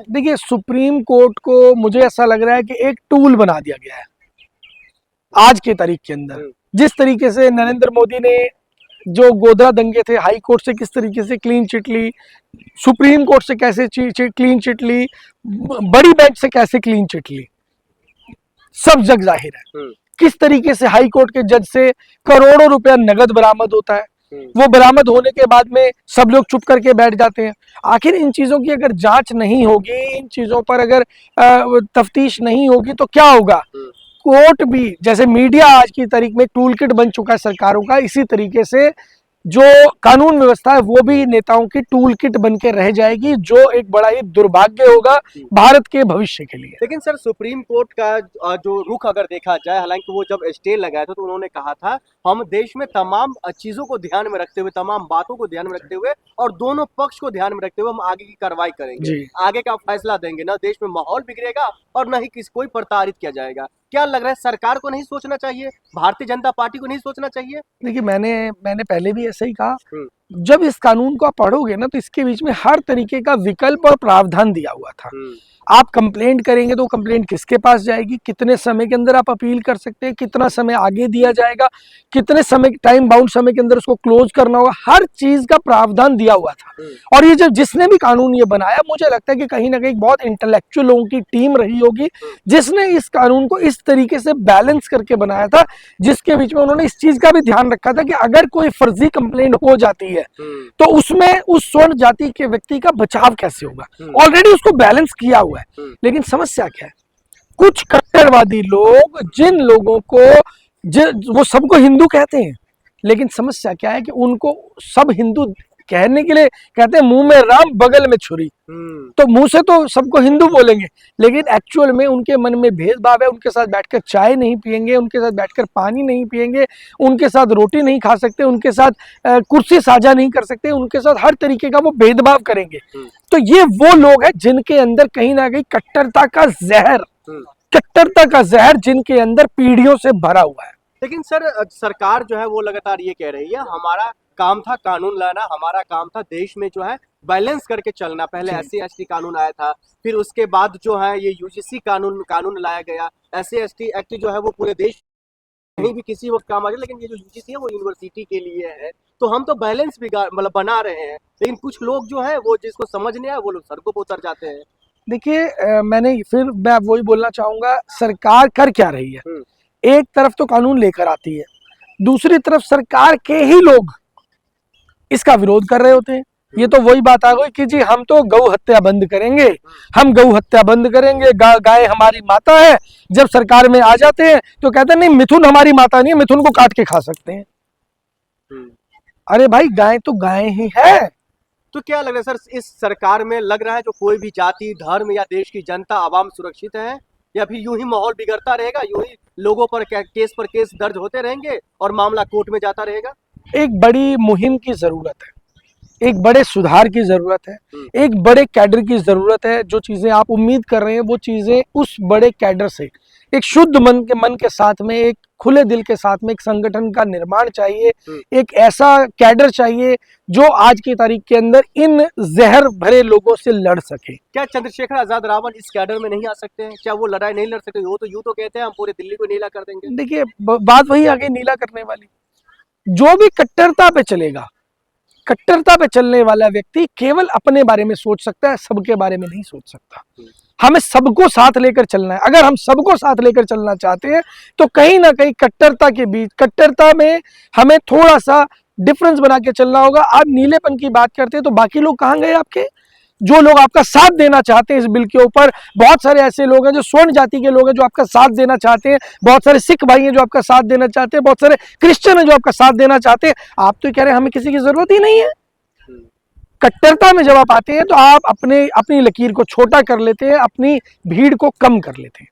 देखिए, supreme court को मुझे ऐसा लग रहा है कि एक टूल बना दिया गया है आज के तारीख के अंदर। जिस तरीके से नरेंद्र मोदी ने जो गोधरा दंगे थे, हाई कोर्ट से किस तरीके से क्लीन चिट ली, सुप्रीम कोर्ट से कैसे क्लीन चिट ली, बड़ी बेंच से कैसे क्लीन चिट ली, सब जग जाहिर है। किस तरीके से हाई कोर्ट के जज से करोड़ों रुपया नगद बरामद होता है, वो बरामद होने के बाद में सब लोग चुप करके बैठ जाते हैं। आखिर इन चीजों की अगर जांच नहीं होगी, इन चीजों पर अगर तफ्तीश नहीं होगी तो क्या होगा। कोर्ट भी, जैसे मीडिया आज की तारीख में टूल किट बन चुका है सरकारों का, इसी तरीके से जो कानून व्यवस्था है वो भी नेताओं की टूल किट बन के रह जाएगी, जो एक बड़ा ही दुर्भाग्य होगा भारत के भविष्य के लिए। लेकिन सर, सुप्रीम कोर्ट का जो रुख अगर देखा जाए, हालांकि वो जब स्टे लगाया था तो उन्होंने कहा था हम देश में तमाम चीजों को ध्यान में रखते हुए, तमाम बातों को ध्यान में रखते हुए और दोनों पक्ष को ध्यान में रखते हुए हम आगे की कार्रवाई करेंगे, आगे का फैसला देंगे, ना देश में माहौल बिगड़ेगा और न ही किसी कोई प्रताड़ित किया जाएगा। क्या लग रहा है, सरकार को नहीं सोचना चाहिए, भारतीय जनता पार्टी को नहीं सोचना चाहिए? देखिए, मैंने पहले भी ऐसे ही कहा, जब इस कानून को आप पढ़ोगे ना तो इसके बीच में हर तरीके का विकल्प और प्रावधान दिया हुआ था। आप कंप्लेंट करेंगे तो कंप्लेंट किसके पास जाएगी, कितने समय के अंदर आप अपील कर सकते हैं, कितना समय आगे दिया जाएगा, कितने समय, टाइम बाउंड समय के अंदर उसको क्लोज करना होगा, हर चीज का प्रावधान दिया हुआ था। और ये जब जिसने भी कानून ये बनाया, मुझे लगता है कि कहीं ना कहीं बहुत इंटेलेक्चुअल लोगों की टीम रही होगी जिसने इस कानून को इस तरीके से बैलेंस करके बनाया था, जिसके बीच में उन्होंने इस चीज का भी ध्यान रखा था कि अगर कोई फर्जी कंप्लेंट हो जाती है तो उसमें उस स्वर्ण जाति के व्यक्ति का बचाव कैसे होगा। ऑलरेडी उसको बैलेंस किया हुआ है। लेकिन समस्या क्या है, कुछ कट्टरवादी लोग, जिन लोगों को वो सबको हिंदू कहते हैं, लेकिन समस्या क्या है कि उनको सब हिंदू कहने के लिए कहते हैं मुंह में राम बगल में छुरी, तो मुंह से तो सबको हिंदू बोलेंगे, लेकिन एक्चुअल में उनके मन में भेदभाव है। उनके साथ बैठकर चाय नहीं पिएंगे, उनके साथ बैठकर पानी नहीं पिएंगे, उनके साथ रोटी नहीं खा सकते, उनके साथ कुर्सी साझा नहीं कर सकते, उनके साथ हर तरीके का वो भेदभाव करेंगे। तो ये वो लोग हैं जिनके अंदर कहीं ना कहीं कट्टरता का जहर जिनके अंदर पीढ़ियों से भरा हुआ है। लेकिन सर, सरकार जो है वो लगातार ये कह रही है हमारा काम था कानून लाना, हमारा काम था देश में जो है बैलेंस करके चलना। पहले SC/ST कानून आया था, फिर उसके बाद जो है ये UGC कानून लाया गया। SC/ST एक्ट जो है वो पूरे देश कहीं भी किसी वक्त काम आ जाए, लेकिन ये जो UGC है वो यूनिवर्सिटी के लिए है। तो हम तो बैलेंस मतलब बना रहे हैं, लेकिन कुछ लोग जो है वो जिसको समझ नहीं आया वो लोग सड़कों पर उतर जाते हैं। देखिए, मैं वही बोलना चाहूंगा, सरकार कर क्या रही है। एक तरफ तो कानून लेकर आती है, दूसरी तरफ सरकार के ही लोग इसका विरोध कर रहे होते हैं। ये तो वही बात आ गई कि जी हम तो गौ हत्या बंद करेंगे, हम गौ हत्या बंद करेंगे, गाय हमारी माता है। जब सरकार में आ जाते हैं तो कहते हैं नहीं, मिथुन हमारी माता नहीं है, मिथुन को काट के खा सकते हैं। अरे भाई, गाय तो गाय ही है। तो क्या लग रहा है सर, इस सरकार में लग रहा है जो कोई भी जाति, धर्म या देश की जनता, आवाम सुरक्षित है, या फिर यूं ही माहौल बिगड़ता रहेगा, यूं ही लोगों पर केस पर केस दर्ज होते रहेंगे और मामला कोर्ट में जाता रहेगा? एक बड़ी मुहिम की जरूरत है, एक बड़े सुधार की जरूरत है, एक बड़े कैडर की जरूरत है। जो चीजें आप उम्मीद कर रहे हैं वो चीजें उस बड़े कैडर से, एक शुद्ध मन के साथ में, एक खुले दिल के साथ में एक संगठन का निर्माण चाहिए। एक ऐसा कैडर चाहिए जो आज की तारीख के अंदर इन जहर भरे लोगों से लड़ सके। क्या चंद्रशेखर आजाद रावण इस कैडर में नहीं आ सकते हैं? क्या वो लड़ाई नहीं लड़ सकते? वो तो यूं तो कहते हैं हम पूरे दिल्ली को नीला कर देंगे। देखिए, बात वही आगे नीला करने वाली। जो भी कट्टरता पे चलेगा, कट्टरता पे चलने वाला व्यक्ति केवल अपने बारे में सोच सकता है, सबके बारे में नहीं सोच सकता। हमें सबको साथ लेकर चलना है। अगर हम सबको साथ लेकर चलना चाहते हैं तो कहीं ना कहीं कट्टरता के बीच, कट्टरता में हमें थोड़ा सा डिफरेंस बना के चलना होगा। आप नीलेपन की बात करते हैं तो बाकी लोग कहाँ गए आपके? जो लोग आपका साथ देना चाहते हैं इस बिल के ऊपर, बहुत सारे ऐसे लोग हैं जो स्वर्ण जाति के लोग हैं जो आपका साथ देना चाहते हैं, बहुत सारे सिख भाई हैं जो आपका साथ देना चाहते हैं, बहुत सारे क्रिश्चियन हैं जो आपका साथ देना चाहते हैं। आप तो कह रहे हैं हमें किसी की जरूरत ही नहीं है। कट्टरता में जब आप आते हैं तो आप अपनी लकीर को छोटा कर लेते हैं, अपनी भीड़ को कम कर लेते हैं।